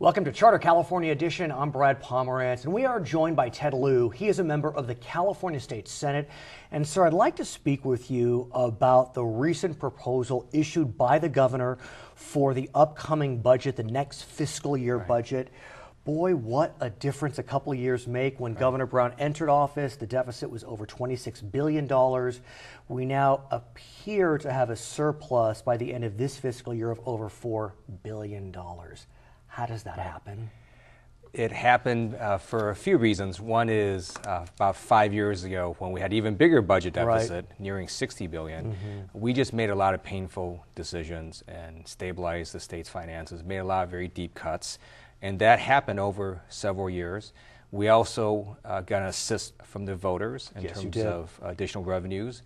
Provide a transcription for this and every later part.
Welcome to Charter California Edition. I'm Brad Pomerance, and we are joined by Ted Lieu. He is a member of the California State Senate. And sir, I'd like to speak with you about the recent proposal issued by the governor for the upcoming budget, the next fiscal year budget. Boy, what a difference a couple of years make. When Governor Brown entered office, the deficit was over $26 billion. We now appear to have a surplus by the end of this fiscal year of over $4 billion. How does that happen? It happened for a few reasons. One is about 5 years ago when we had even bigger budget deficit, nearing $60 billion. We just made a lot of painful decisions and stabilized the state's finances, made a lot of very deep cuts. And that happened over several years. We also got an assist from the voters in terms of additional revenues.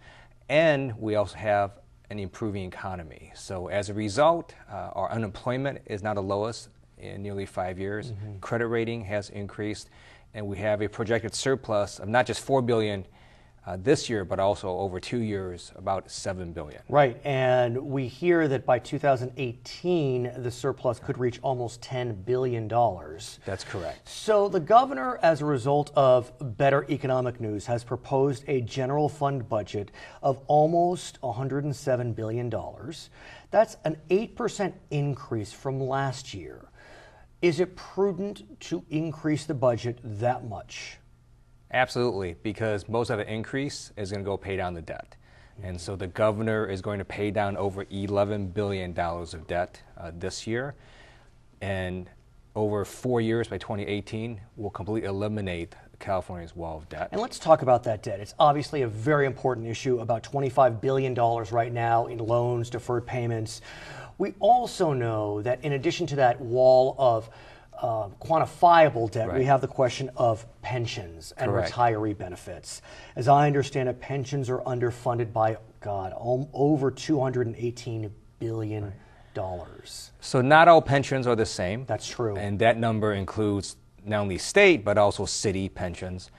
And we also have an improving economy. So as a result, our unemployment is now the lowest in nearly 5 years. Credit rating has increased, and we have a projected surplus of not just $4 billion this year, but also over 2 years, about $7 billion. Right, and we hear that by 2018, the surplus could reach almost $10 billion. That's correct. So the governor, as a result of better economic news, has proposed a general fund budget of almost $107 billion. That's an 8% increase from last year. Is it prudent to increase the budget that much? Absolutely, because most of the increase is going to go pay down the debt. And so the governor is going to pay down over $11 billion of debt this year. And over 4 years, by 2018, we'll completely eliminate California's wall of debt. And let's talk about that debt. It's obviously a very important issue, about $25 billion right now in loans, deferred payments. We also know that in addition to that wall of quantifiable debt, we have the question of pensions and retiree benefits. As I understand it, pensions are underfunded by, over $218 billion. So not all pensions are the same. That's true. And that number includes not only state, but also city pensions.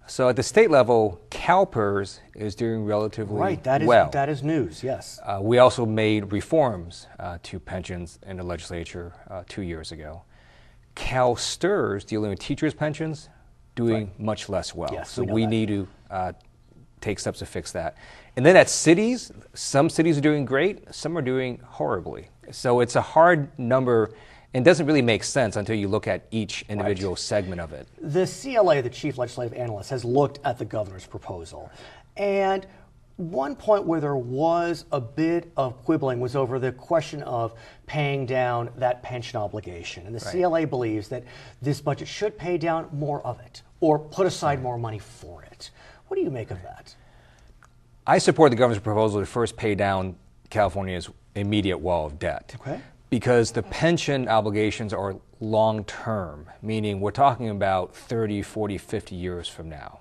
So at the state level, CalPERS is doing relatively well. That is news, yes. We also made reforms to pensions in the legislature 2 years ago. CalSTRS, dealing with teachers' pensions, doing much less well. Yes, so we need to take steps to fix that. And then at cities, some cities are doing great, some are doing horribly. So it's a hard number and doesn't really make sense until you look at each individual segment of it. The CLA, the Chief Legislative Analyst, has looked at the governor's proposal. And one point where there was a bit of quibbling was over the question of paying down that pension obligation. And the CLA believes that this budget should pay down more of it or put aside more money for it. What do you make of that? I support the governor's proposal to first pay down California's immediate wall of debt. Because the pension obligations are long-term, meaning we're talking about 30, 40, 50 years from now.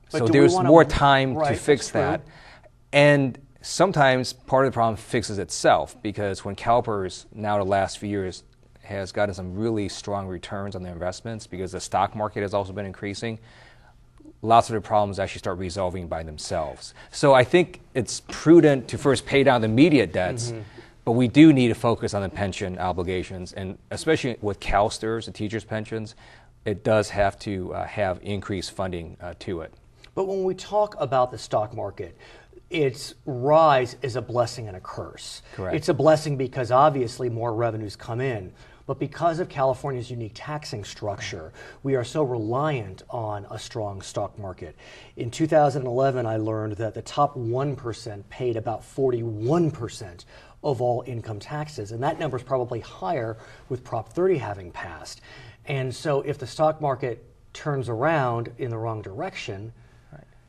So there's more time to fix that. And sometimes part of the problem fixes itself, because when CalPERS, now the last few years, has gotten some really strong returns on their investments because the stock market has also been increasing, lots of the problems actually start resolving by themselves. So I think it's prudent to first pay down the immediate debts, but we do need to focus on the pension obligations, and especially with CalSTRS, the teachers' pensions, it does have to have increased funding to it. But when we talk about the stock market, its rise is a blessing and a curse. It's a blessing because obviously more revenues come in, but because of California's unique taxing structure, we are so reliant on a strong stock market. In 2011, I learned that the top 1% paid about 41% of all income taxes, and that number is probably higher with Prop 30 having passed. And so if the stock market turns around in the wrong direction,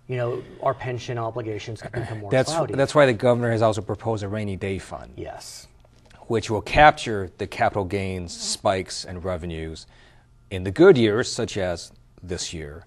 you know, our pension obligations could become more cloudy. That's why the governor has also proposed a rainy day fund. Yes. Which will capture the capital gains spikes and revenues in the good years, such as this year,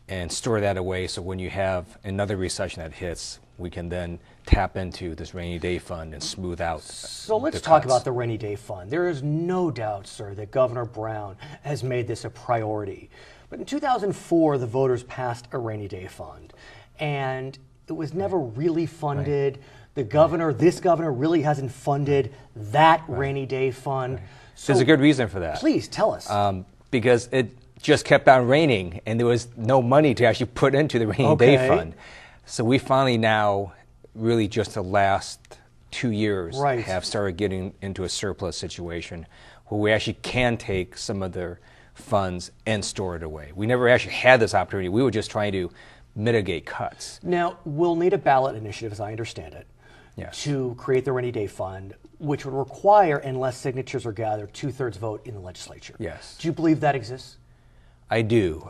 and store that away so when you have another recession that hits, we can then tap into this rainy day fund and smooth out. So let's talk about the rainy day fund. There is no doubt, sir, that Governor Brown has made this a priority. But in 2004, the voters passed a rainy day fund. And it was never really funded. Right. This governor really hasn't funded that rainy day fund. Right. So there's a good reason for that. Please tell us. Because it just kept on raining and there was no money to actually put into the rainy day fund. So we finally now, really just the last 2 years, have started getting into a surplus situation where we actually can take some of their funds and store it away. We never actually had this opportunity. We were just trying to mitigate cuts. Now, we'll need a ballot initiative, as I understand it, to create the rainy day fund, which would require, unless signatures are gathered, 2/3 vote in the legislature. Yes. Do you believe that exists? I do.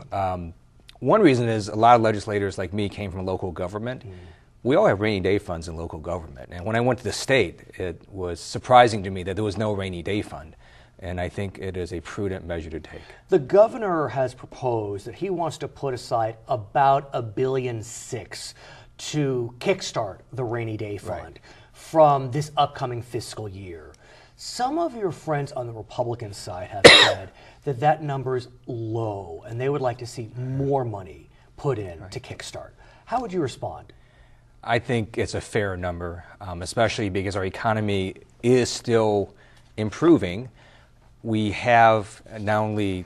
One reason is a lot of legislators like me came from local government. We all have rainy day funds in local government. And when I went to the state, it was surprising to me that there was no rainy day fund. And I think it is a prudent measure to take. The governor has proposed that he wants to put aside about $1.6 billion to kickstart the rainy day fund from this upcoming fiscal year. Some of your friends on the Republican side have said that that number is low and they would like to see more money put in to kickstart. How would you respond? I think it's a fair number, especially because our economy is still improving. We have not only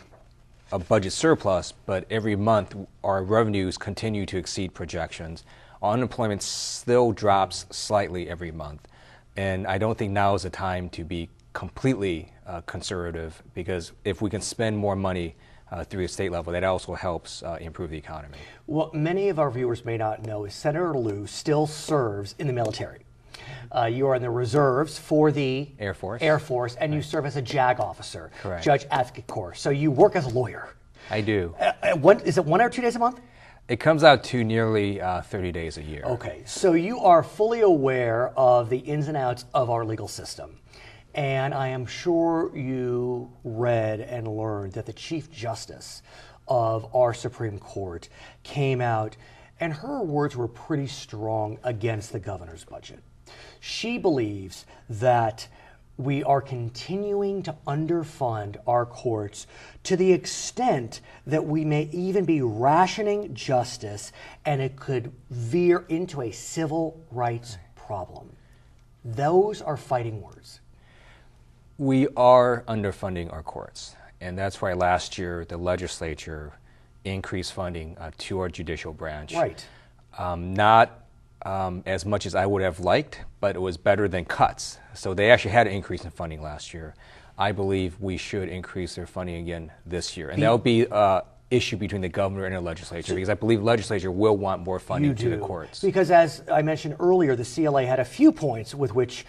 a budget surplus, but every month our revenues continue to exceed projections. Our unemployment still drops slightly every month. And I don't think now is the time to be completely conservative, because if we can spend more money through the state level, that also helps improve the economy. What many of our viewers may not know is Senator Lieu still serves in the military. You are in the reserves for the Air Force, and you serve as a JAG officer, Correct. Judge Advocate Corps. So you work as a lawyer. I do. Is it 1 or 2 days a month? It comes out to nearly 30 days a year. Okay, so you are fully aware of the ins and outs of our legal system. And I am sure you read and learned that the Chief Justice of our Supreme Court came out, and her words were pretty strong against the governor's budget. She believes that we are continuing to underfund our courts to the extent that we may even be rationing justice, and it could veer into a civil rights problem. Those are fighting words. We are underfunding our courts, and that's why last year the legislature increased funding to our judicial branch. Right. Not as much as I would have liked, but it was better than cuts. So they actually had an increase in funding last year. I believe we should increase their funding again this year, and that'll be an issue between the governor and the legislature, because I believe the legislature will want more funding to the courts. Because as I mentioned earlier, the CLA had a few points with which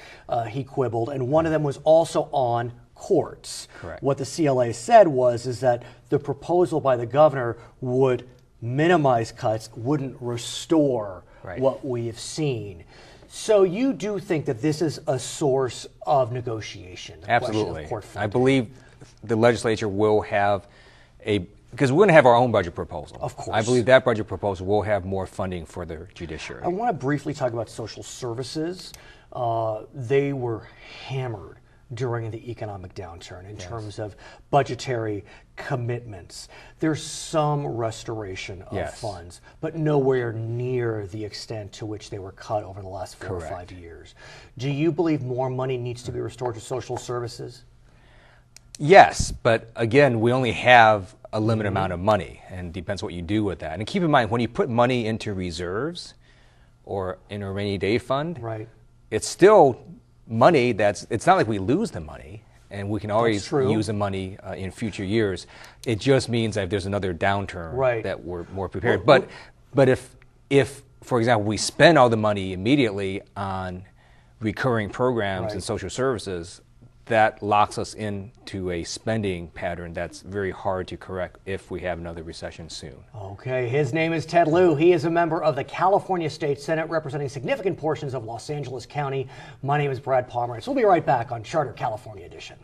he quibbled, and one of them was also on courts. Correct. What the CLA said is that the proposal by the governor would minimize cuts, wouldn't restore what we have seen. So you do think that this is a source of negotiation? Absolutely. Of court funding. I believe the legislature will have because we're going to have our own budget proposal. Of course. I believe that budget proposal will have more funding for the judiciary. I want to briefly talk about social services. They were hammered during the economic downturn in terms of budgetary commitments. There's some restoration of funds, but nowhere near the extent to which they were cut over the last 4 or 5 years. Do you believe more money needs to be restored to social services? Yes, but again, we only have a limited amount of money, and it depends what you do with that. And keep in mind, when you put money into reserves or in a rainy day fund, it's still money it's not like we lose the money, and we can always use the money in future years. It just means that if there's another downturn that we're more prepared. But if, for example, we spend all the money immediately on recurring programs and social services, that locks us into a spending pattern that's very hard to correct if we have another recession soon. Okay, his name is Ted Lieu. He is a member of the California State Senate representing significant portions of Los Angeles County. My name is Brad Pomerance. We'll be right back on Charter California Edition.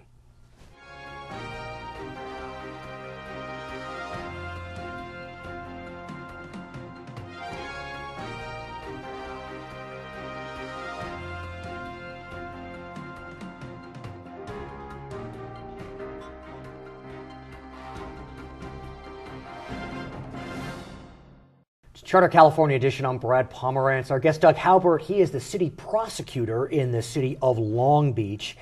Charter California Edition, I'm Brad Pomerance. Our guest, Doug Haubert, he is the city prosecutor in the city of Long Beach.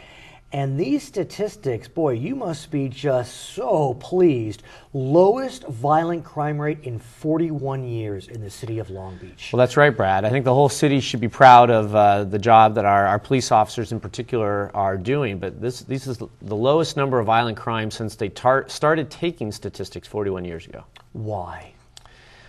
And these statistics, boy, you must be just so pleased. Lowest violent crime rate in 41 years in the city of Long Beach. Well, that's right, Brad. I think the whole city should be proud of the job that our police officers in particular are doing. But this is the lowest number of violent crimes since they started taking statistics 41 years ago. Why?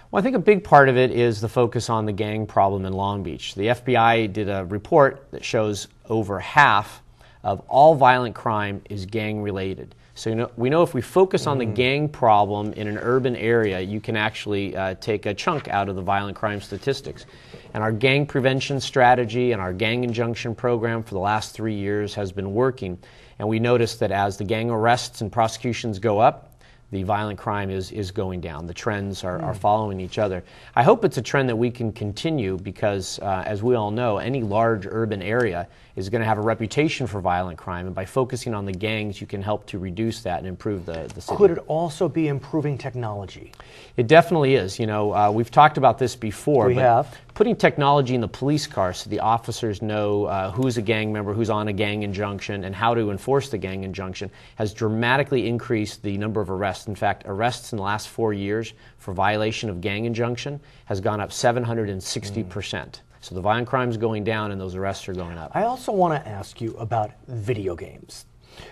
Well, I think a big part of it is the focus on the gang problem in Long Beach. The FBI did a report that shows over half of all violent crime is gang-related. So we know if we focus on the gang problem in an urban area, you can actually take a chunk out of the violent crime statistics. And our gang prevention strategy and our gang injunction program for the last 3 years has been working. And we noticed that as the gang arrests and prosecutions go up, the violent crime is going down. The trends are following each other. I hope it's a trend that we can continue because, as we all know, any large urban area is going to have a reputation for violent crime, and by focusing on the gangs, you can help to reduce that and improve the city. Could it also be improving technology? It definitely is. You know, we've talked about this before. We have. Putting technology in the police car so the officers know who's a gang member, who's on a gang injunction, and how to enforce the gang injunction has dramatically increased the number of arrests. In fact, arrests in the last 4 years for violation of gang injunction has gone up 760%. So the violent crime is going down and those arrests are going up. I also want to ask you about video games.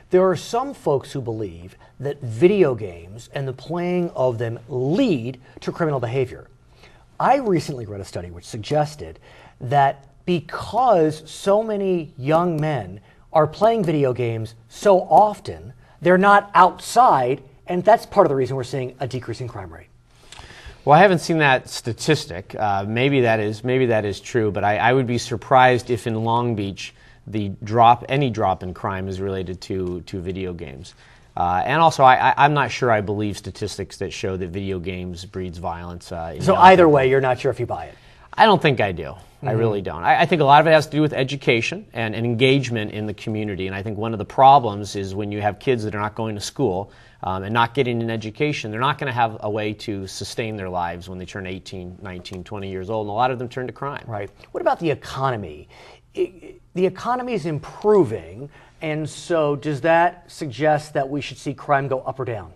There are some folks who believe that video games and the playing of them lead to criminal behavior. I recently read a study which suggested that because so many young men are playing video games so often, they're not outside, and that's part of the reason we're seeing a decrease in crime rate. Well, I haven't seen that statistic. Maybe that is true, but I would be surprised if in Long Beach any drop in crime is related to video games. And also, I'm not sure I believe statistics that show that video games breeds violence. So either way, you're not sure if you buy it? I don't think I do. I really don't. I think a lot of it has to do with education and engagement in the community. And I think one of the problems is when you have kids that are not going to school and not getting an education, they're not going to have a way to sustain their lives when they turn 18, 19, 20 years old. And a lot of them turn to crime. Right. What about the economy? The economy is improving, and so does that suggest that we should see crime go up or down?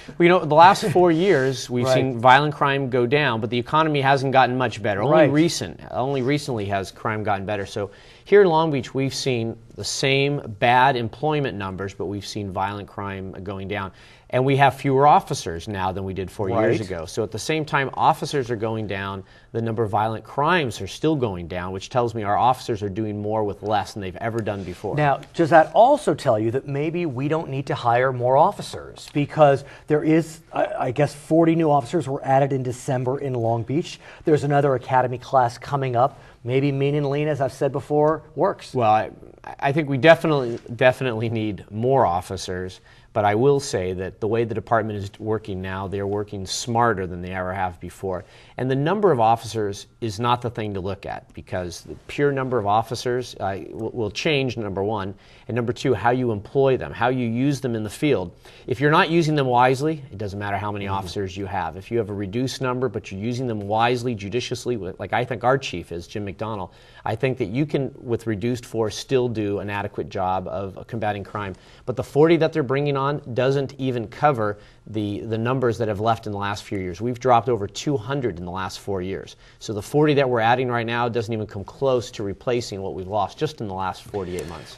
Well, you know, the last 4 years we've seen violent crime go down, but the economy hasn't gotten much better. Only recently has crime gotten better. So here in Long Beach, we've seen the same bad employment numbers, but we've seen violent crime going down. And we have fewer officers now than we did 4 years ago. So at the same time officers are going down, the number of violent crimes are still going down, which tells me our officers are doing more with less than they've ever done before. Now, does that also tell you that maybe we don't need to hire more officers? Because there is, I guess, 40 new officers were added in December in Long Beach. There's another academy class coming up. Maybe mean and lean, as I've said before, works. Well, I think we definitely need more officers. But I will say that the way the department is working now, they're working smarter than they ever have before. And the number of officers is not the thing to look at, because the pure number of officers will change, number one. And number two, how you employ them, how you use them in the field. If you're not using them wisely, it doesn't matter how many officers you have. If you have a reduced number, but you're using them wisely, judiciously, like I think our chief is, Jim McDonnell, I think that you can, with reduced force, still do an adequate job of combating crime. But the 40 that they're bringing on doesn't even cover the numbers that have left in the last few years. We've dropped over 200 in the last 4 years. So the 40 that we're adding right now doesn't even come close to replacing what we've lost just in the last 48 months.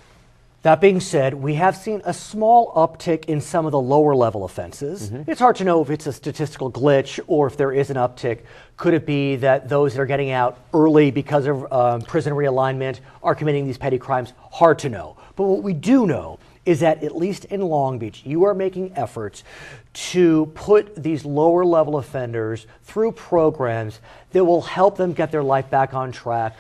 That being said, we have seen a small uptick in some of the lower level offenses. It's hard to know if it's a statistical glitch or if there is an uptick. Could it be that those that are getting out early because of prison realignment are committing these petty crimes? Hard to know. But what we do know is that at least in Long Beach, you are making efforts to put these lower level offenders through programs that will help them get their life back on track,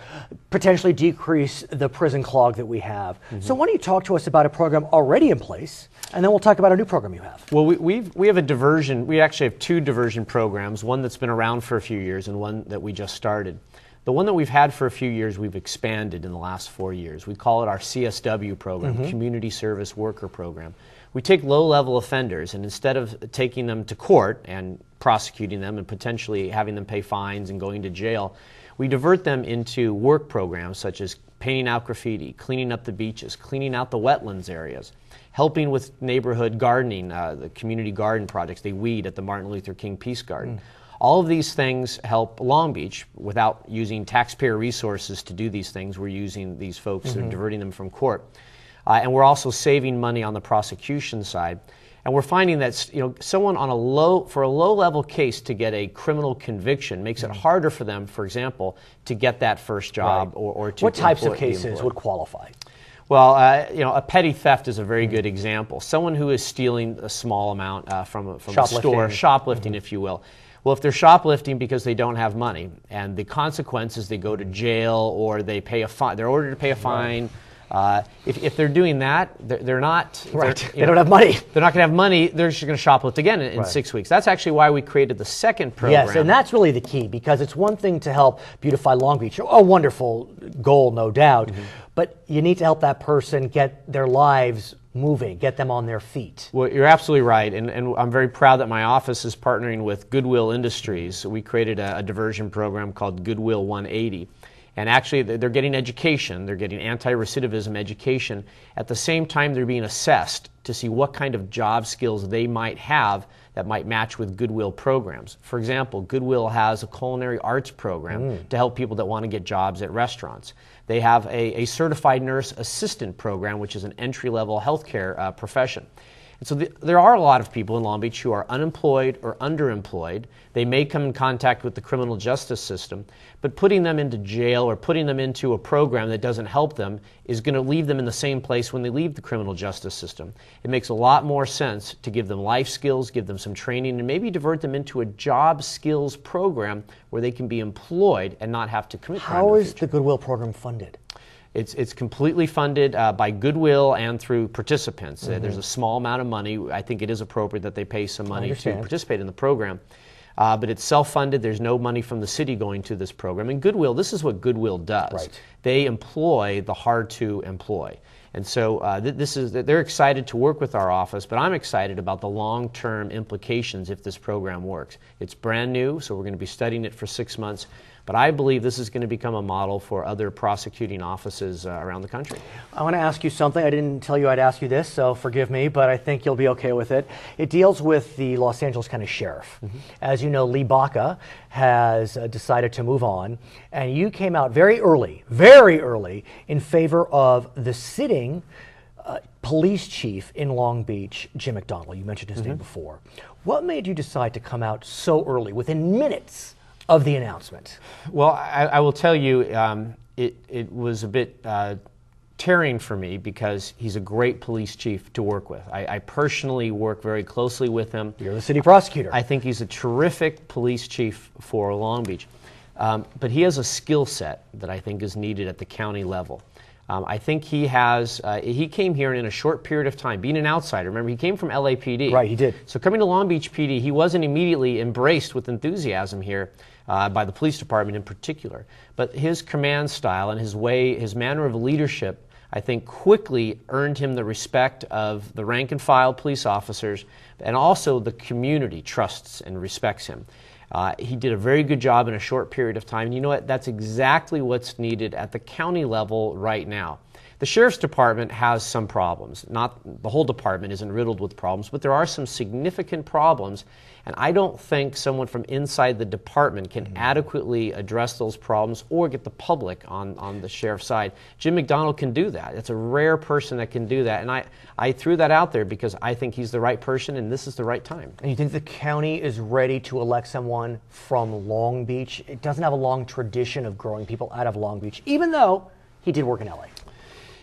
potentially decrease the prison clog that we have. So why don't you talk to us about a program already in place, and then we'll talk about a new program you have. Well, we have a diversion. We actually have two diversion programs, one that's been around for a few years and one that we just started. The one that we've had for a few years, we've expanded in the last 4 years. We call it our CSW program, Community Service Worker Program. We take low-level offenders, and instead of taking them to court and prosecuting them and potentially having them pay fines and going to jail, we divert them into work programs such as painting out graffiti, cleaning up the beaches, cleaning out the wetlands areas, helping with neighborhood gardening, the community garden projects. They weed at the Martin Luther King Peace Garden. All of these things help Long Beach without using taxpayer resources to do these things. We're using these folks and diverting them from court. And we're also saving money on the prosecution side. And we're finding that someone on for a low-level case to get a criminal conviction makes it harder for them, for example, to get that first job or to What types of cases would qualify? Well, a petty theft is a very good example. Someone who is stealing a small amount from a store, shoplifting, if you will. Well, if they're shoplifting because they don't have money, and the consequence is they go to jail or they pay a fine, they're ordered to pay a fine. If they're doing that, they're not. They don't have money. They're not going to have money. They're just going to shoplift again in 6 weeks. That's actually why we created the second program. Yes, and that's really the key, because it's one thing to help beautify Long Beach. A wonderful goal, no doubt. But you need to help that person get their lives moving, get them on their feet. Well, you're absolutely right, and I'm very proud that my office is partnering with Goodwill Industries. We created a diversion program called Goodwill 180. And actually, they're getting education. They're getting anti-recidivism education. At the same time, they're being assessed to see what kind of job skills they might have that might match with Goodwill programs. For example, Goodwill has a culinary arts program to help people that want to get jobs at restaurants. They have a certified nurse assistant program, which is an entry-level healthcare profession. And so there are a lot of people in Long Beach who are unemployed or underemployed. They may come in contact with the criminal justice system, but putting them into jail or putting them into a program that doesn't help them is going to leave them in the same place when they leave the criminal justice system. It makes a lot more sense to give them life skills, give them some training, and maybe divert them into a job skills program where they can be employed and not have to commit crime. How is the Goodwill program funded? It's completely funded by Goodwill and through participants. There's a small amount of money. I think it is appropriate that they pay some money to participate in the program. But it's self-funded. There's no money from the city going to this program. And Goodwill, this is what Goodwill does. Right. They employ the hard to employ. And so they're excited to work with our office, but I'm excited about the long-term implications if this program works. It's brand new, so we're going to be studying it for 6 months. But I believe this is going to become a model for other prosecuting offices around the country. I want to ask you something. I didn't tell you I'd ask you this, so forgive me, but I think you'll be okay with it. It deals with the Los Angeles County Sheriff. As you know, Lee Baca has decided to move on, and you came out very early in favor of the sitting police chief in Long Beach, Jim McDonnell. You mentioned his name before. What made you decide to come out so early, within minutes of the announcement? Well, I will tell you, it was a bit tearing for me because he's a great police chief to work with. I personally work very closely with him. You're the city prosecutor. I think he's a terrific police chief for Long Beach. But he has a skill set that I think is needed at the county level. I think he came here in a short period of time, being an outsider. Remember, he came from LAPD. Right, he did. So coming to Long Beach PD, he wasn't immediately embraced with enthusiasm here by the police department in particular. But his command style and his manner of leadership, I think, quickly earned him the respect of the rank and file police officers, and also the community trusts and respects him. He did a very good job in a short period of time. And you know what? That's exactly what's needed at the county level right now. The Sheriff's Department has some problems. Not the whole department isn't riddled with problems, but there are some significant problems. And I don't think someone from inside the department can adequately address those problems or get the public on the sheriff's side. Jim McDonnell can do that. It's a rare person that can do that. And I threw that out there because I think he's the right person and this is the right time. And you think the county is ready to elect someone from Long Beach? It doesn't have a long tradition of growing people out of Long Beach, even though he did work in LA.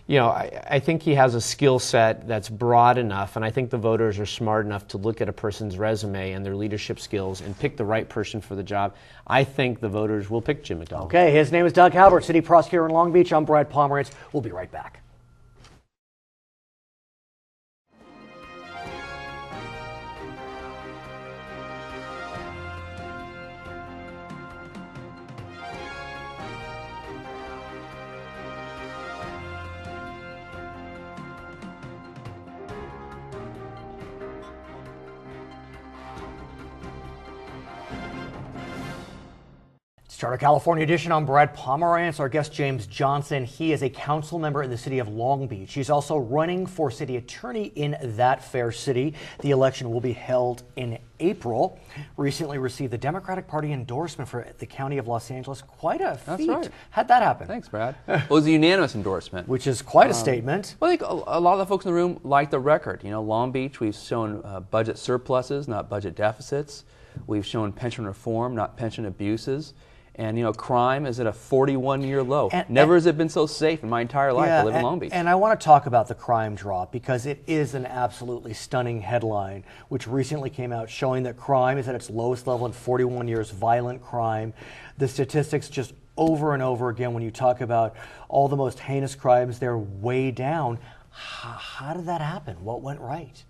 You know, I think he has a skill set that's broad enough, and I think the voters are smart enough to look at a person's resume and their leadership skills and pick the right person for the job. I think the voters will pick Jim McDonnell. Okay, his name is Doug Haubert, City Prosecutor in Long Beach. I'm Brad Pomerance. We'll be right back. Start our California edition. I'm Brad Pomerance. Our guest, James Johnson. He is a council member in the city of Long Beach. He's also running for city attorney in that fair city. The election will be held in April. Recently received the Democratic Party endorsement for the county of Los Angeles. Quite a feat. That's right. How'd that happen? Thanks, Brad. Well, it was a unanimous endorsement. Which is quite a statement. Well, I think a lot of the folks in the room like the record. You know, Long Beach, we've shown budget surpluses, not budget deficits. We've shown pension reform, not pension abuses. And, you know, crime is at a 41-year low. Never has it been so safe in my entire life to live in Long Beach. And I want to talk about the crime drop because it is an absolutely stunning headline, which recently came out showing that crime is at its lowest level in 41 years, violent crime. The statistics just over and over again, when you talk about all the most heinous crimes, they're way down. How did that happen? What went right?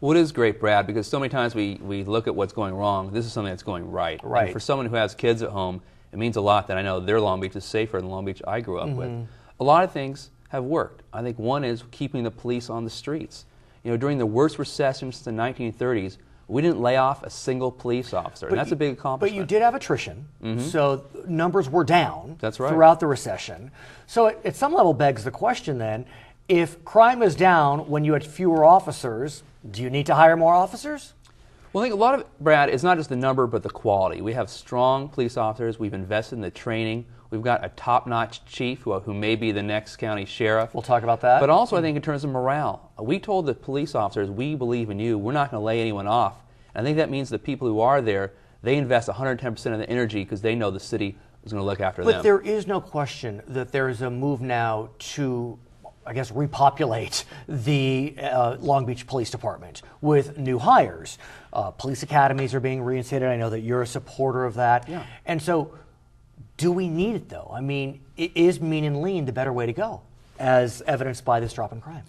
Well, it is great, Brad, because so many times we look at what's going wrong. This is something that's going right. Right. And for someone who has kids at home, it means a lot that I know their Long Beach is safer than the Long Beach I grew up with. A lot of things have worked. I think one is keeping the police on the streets. You know, during the worst recession since the 1930s, we didn't lay off a single police officer, and that's a big accomplishment. But you did have attrition, so numbers were down throughout the recession. So at some level begs the question then, if crime is down when you had fewer officers, do you need to hire more officers? Well, I think a lot of it, Brad, is not just the number, but the quality. We have strong police officers. We've invested in the training. We've got a top-notch chief who may be the next county sheriff. We'll talk about that. But also, I think in terms of morale, we told the police officers, we believe in you. We're not going to lay anyone off. And I think that means the people who are there, they invest 110% of the energy because they know the city is going to look after them. But there is no question that there is a move now to, I guess, repopulate the Long Beach Police Department with new hires. Police academies are being reinstated. I know that you're a supporter of that. Yeah. And so, do we need it though? I mean, is mean and lean the better way to go, as evidenced by this drop in crime?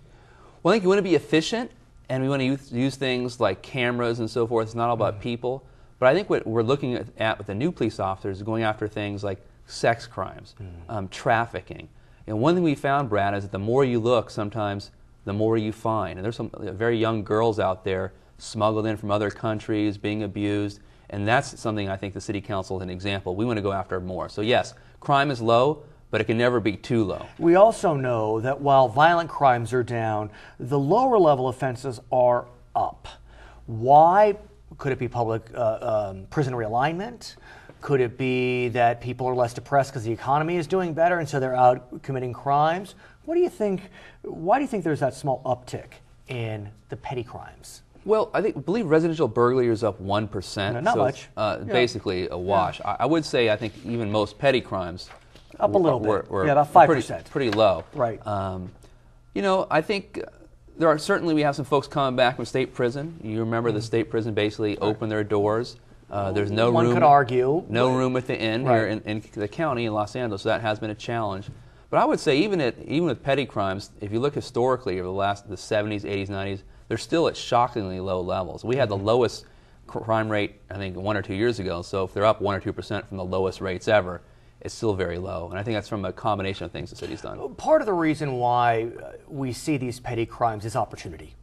Well, I think you want to be efficient, and we want to use things like cameras and so forth. It's not all about people. But I think what we're looking at with the new police officers is going after things like sex crimes, trafficking. And one thing we found, Brad, is that the more you look, sometimes the more you find. And there's some very young girls out there smuggled in from other countries, being abused. And that's something I think the City Council is an example. We want to go after more. So yes, crime is low, but it can never be too low. We also know that while violent crimes are down, the lower level offenses are up. Why? Could it be public prison realignment? Could it be that people are less depressed because the economy is doing better and so they're out committing crimes? What do you think? Why do you think there's that small uptick in the petty crimes? Well, I believe residential burglary is up 1%. No, not much. Basically a wash. Yeah. I would say I think even most petty crimes up a little bit. Were about 5%. Pretty low. Right. You know, I think there are certainly we have some folks coming back from state prison. You remember the state prison basically opened their doors. There's no room. One could argue. No room at the inn here in the county in Los Angeles, so that has been a challenge. But I would say even with petty crimes, if you look historically over the 70s, 80s, 90s, they're still at shockingly low levels. We had the lowest crime rate, I think, 1 or 2 years ago. So if they're up 1 or 2% from the lowest rates ever, it's still very low. And I think that's from a combination of things the city's done. Part of the reason why we see these petty crimes is opportunity.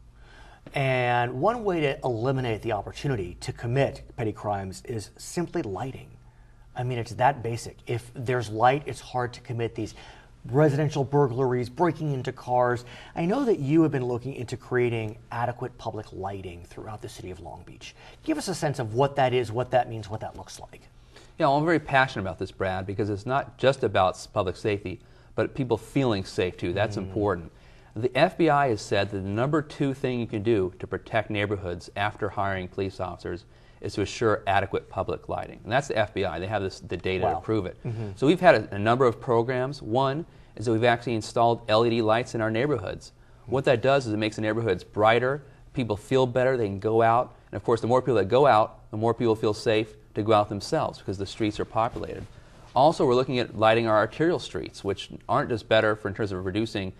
And one way to eliminate the opportunity to commit petty crimes is simply lighting. I mean, it's that basic. If there's light, it's hard to commit these residential burglaries, breaking into cars. I know that you have been looking into creating adequate public lighting throughout the city of Long Beach. Give us a sense of what that is, what that means, what that looks like. Yeah, well, I'm very passionate about this, Brad, because it's not just about public safety, but people feeling safe too. That's important. The FBI has said that the number 2 thing you can do to protect neighborhoods after hiring police officers is to assure adequate public lighting. And that's the FBI. They have the data to prove it. So we've had a number of programs. One is that we've actually installed LED lights in our neighborhoods. What that does is it makes the neighborhoods brighter, people feel better, they can go out, and of course the more people that go out, the more people feel safe to go out themselves because the streets are populated. Also, we're looking at lighting our arterial streets, which aren't just better in terms of reducing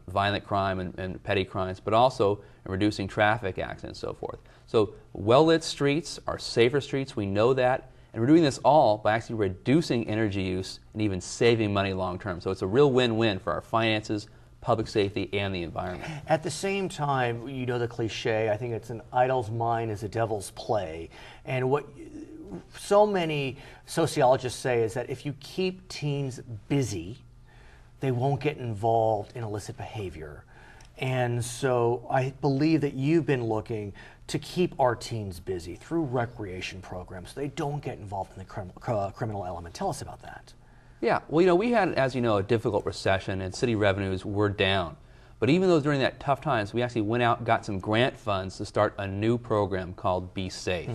violent crime and petty crimes, but also in reducing traffic accidents and so forth. So well-lit streets are safer streets, we know that, and we're doing this all by actually reducing energy use and even saving money long term. So it's a real win-win for our finances, public safety, and the environment. At the same time, you know the cliche, I think it's an idle's mind is a devil's play. And so many sociologists say is that if you keep teens busy, they won't get involved in illicit behavior. And so I believe that you've been looking to keep our teens busy through recreation programs so they don't get involved in the criminal element. Tell us about that. Yeah, well, we had, as you know, a difficult recession and city revenues were down. But even though during that tough times, we actually went out and got some grant funds to start a new program called Be Safe.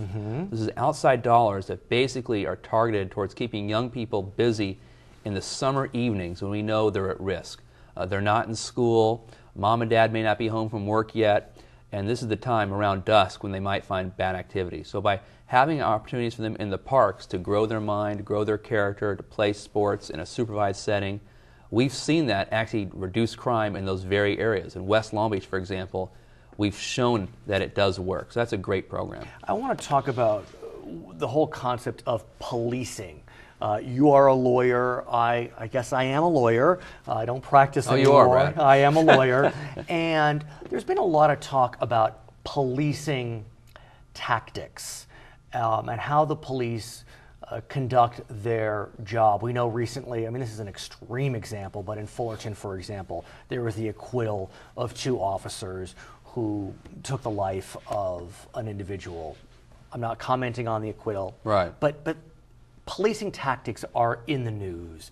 This is outside dollars that basically are targeted towards keeping young people busy in the summer evenings when we know they're at risk. They're not in school, mom and dad may not be home from work yet, and this is the time around dusk when they might find bad activity. So by having opportunities for them in the parks to grow their mind, grow their character, to play sports in a supervised setting, we've seen that actually reduce crime in those very areas. In West Long Beach, for example, we've shown that it does work. So that's a great program. I want to talk about the whole concept of policing. You are a lawyer. I guess I am a lawyer. I don't practice anymore. You are, Brad. I am a lawyer. And there's been a lot of talk about policing tactics and how the police conduct their job. We know recently, I mean, this is an extreme example, but in Fullerton, for example, there was the acquittal of 2 officers who took the life of an individual. I'm not commenting on the acquittal. Right. But policing tactics are in the news.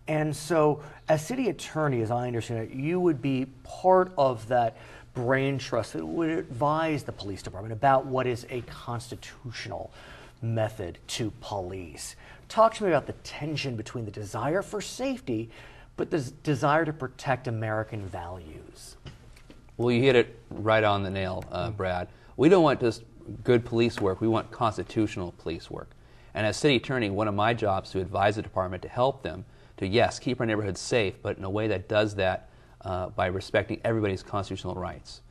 And so, as city attorney, as I understand it, you would be part of that brain trust that would advise the police department about what is a constitutional method to police. Talk to me about the tension between the desire for safety, but the desire to protect American values. Well, you hit it right on the nail, Brad. We don't want just good police work, we want constitutional police work. And as city attorney, one of my jobs is to advise the department to help them to, yes, keep our neighborhoods safe, but in a way that does that by respecting everybody's constitutional rights.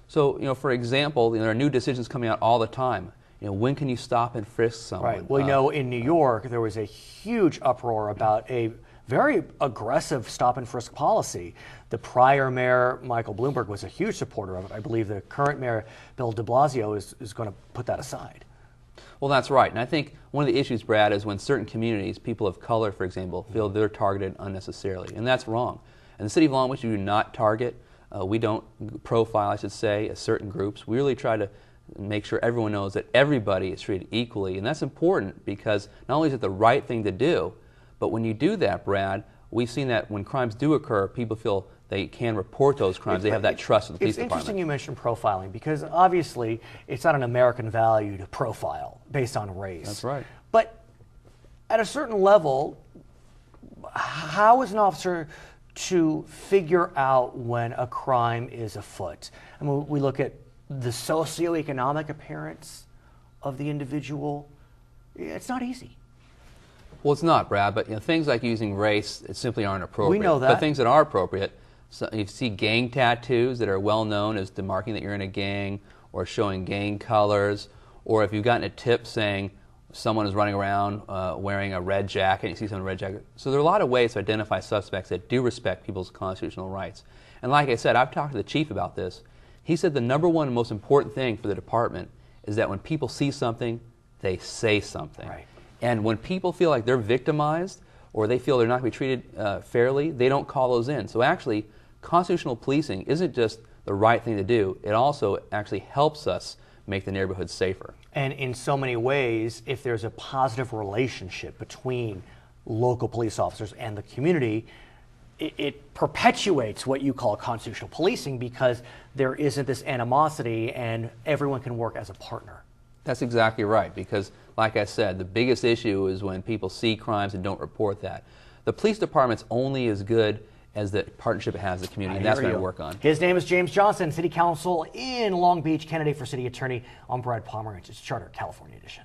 So, for example, there are new decisions coming out all the time. When can you stop and frisk someone? Right. Well, know in New York, there was a huge uproar about a very aggressive stop and frisk policy. The prior mayor, Michael Bloomberg, was a huge supporter of it. I believe the current mayor, Bill de Blasio, is going to put that aside. Well, that's right. And I think one of the issues, Brad, is when certain communities, people of color, for example, feel they're targeted unnecessarily. And that's wrong. In the city of Long Beach, we do not target, we don't profile, I should say, certain groups. We really try to make sure everyone knows that everybody is treated equally. And that's important because not only is it the right thing to do, but when you do that, Brad, we've seen that when crimes do occur, people feel they can report those crimes. They have that trust in the police department. It's interesting you mentioned profiling because obviously it's not an American value to profile based on race. That's right. But at a certain level, how is an officer to figure out when a crime is afoot? I mean, we look at the socioeconomic appearance of the individual. It's not easy. Well, it's not, Brad, but things like using race simply aren't appropriate. We know that. But things that are appropriate, so you see gang tattoos that are well known as demarking that you're in a gang or showing gang colors, or if you've gotten a tip saying someone is running around wearing a red jacket, you see someone in a red jacket. So there are a lot of ways to identify suspects that do respect people's constitutional rights. And like I said, I've talked to the chief about this. He said the number one most important thing for the department is that when people see something, they say something. Right. And when people feel like they're victimized or they feel they're not going to be treated fairly, they don't call those in. So actually, constitutional policing isn't just the right thing to do, it also actually helps us make the neighborhoods safer. And in so many ways, if there's a positive relationship between local police officers and the community, it perpetuates what you call constitutional policing because there isn't this animosity and everyone can work as a partner. That's exactly right, because like I said, the biggest issue is when people see crimes and don't report that. The police department's only as good as the partnership it has with the community, and that's what I work on. His name is James Johnson, City Council in Long Beach, candidate for City Attorney. I'm Brad Pomerance. It's Charter California Edition.